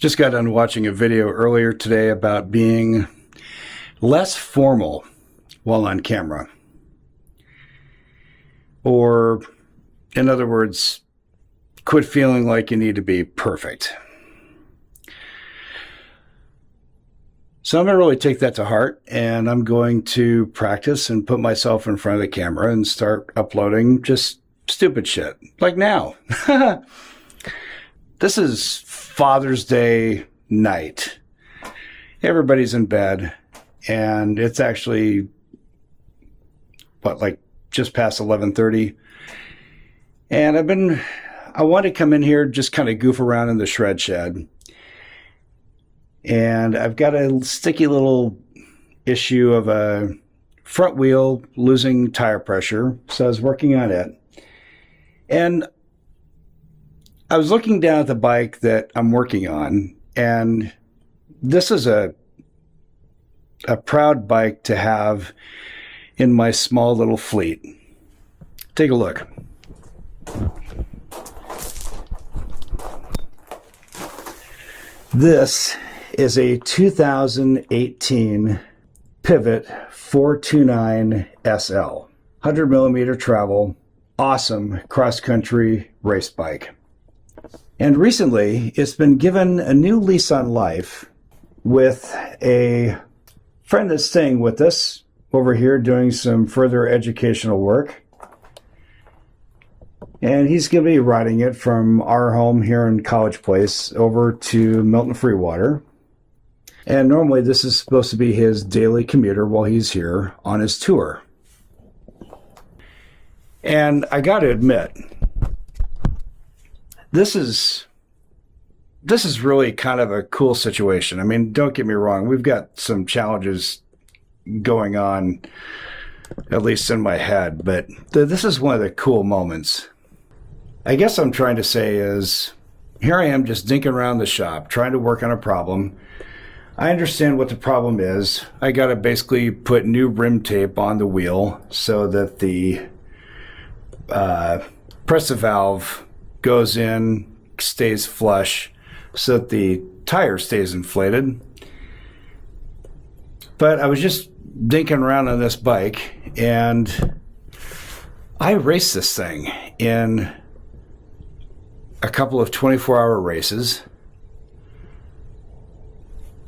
Just got done watching a video earlier today about being less formal while on camera. Or, in other words, quit feeling like you need to be perfect. So I'm going to really take that to heart, and I'm going to practice and put myself in front of the camera and start uploading just stupid shit, like now. This is Father's Day night. Everybody's in bed, and it's actually, like just past 11:30. And I want to come in here, just kind of goof around in the shred shed. And I've got a sticky little issue of a front wheel losing tire pressure. So I was working on it. And I was looking down at the bike that I'm working on, and this is a proud bike to have in my small little fleet. Take a look. This is a 2018 Pivot 429 SL, 100 millimeter travel, awesome cross-country race bike. And recently, it's been given a new lease on life with a friend that's staying with us over here doing some further educational work. And he's going to be riding it from our home here in College Place over to Milton Freewater. And normally this is supposed to be his daily commuter while he's here on his tour. And I got to admit, this is really kind of a cool situation. I mean, don't get me wrong. We've got some challenges going on, at least in my head, but this is one of the cool moments. I guess I'm trying to say is, here I am just dinking around the shop, trying to work on a problem. I understand what the problem is. I got to basically put new rim tape on the wheel so that the pressure valve goes in, stays flush, so that the tire stays inflated. But I was just dinking around on this bike, and I raced this thing in a couple of 24-hour races.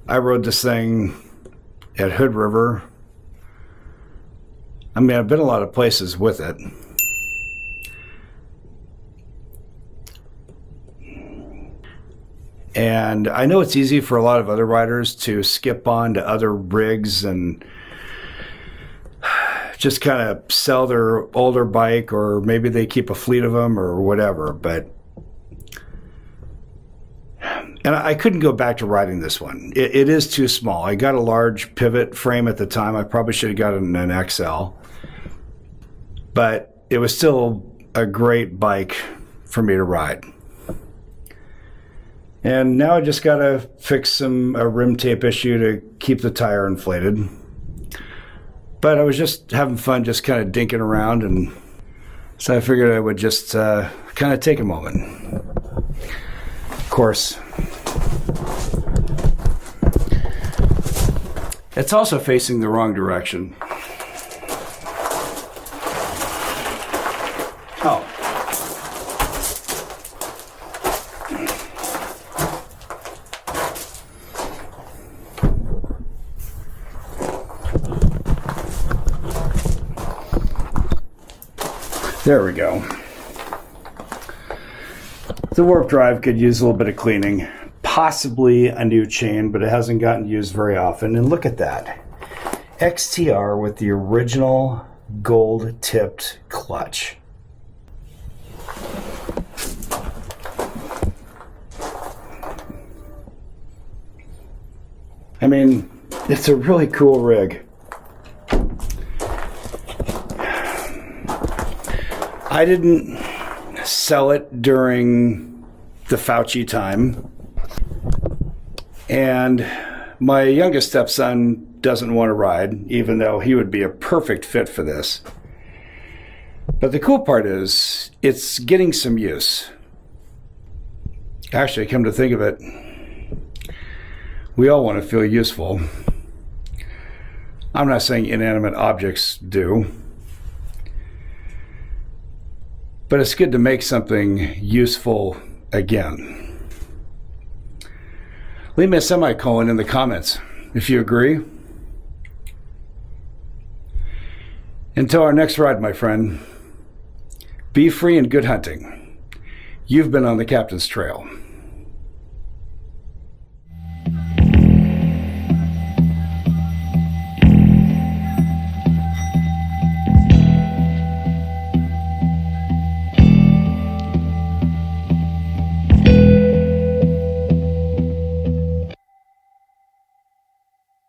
I rode this thing at Hood River. I mean, I've been a lot of places with it. And I know it's easy for a lot of other riders to skip on to other rigs and just kind of sell their older bike, or maybe they keep a fleet of them or whatever. And I couldn't go back to riding this one. It is too small. I got a large pivot frame at the time. I probably should have gotten an XL. But it was still a great bike for me to ride. And now I just got to fix a rim tape issue to keep the tire inflated. But I was just having fun, just kind of dinking around, and so I figured I would just kind of take a moment. Of course, it's also facing the wrong direction. Oh. There we go. The warp drive could use a little bit of cleaning, possibly a new chain, but it hasn't gotten used very often. And look at that. XTR with the original gold tipped clutch. I mean, it's a really cool rig. I didn't sell it during the Fauci time, and my youngest stepson doesn't want to ride, even though he would be a perfect fit for this. But the cool part is it's getting some use. Actually, come to think of it, We all want to feel useful. I'm not saying inanimate objects do, but it's good to make something useful again. Leave me a semicolon in the comments if you agree. Until our next ride, my friend, be free and good hunting. You've been on the Captain's Trail.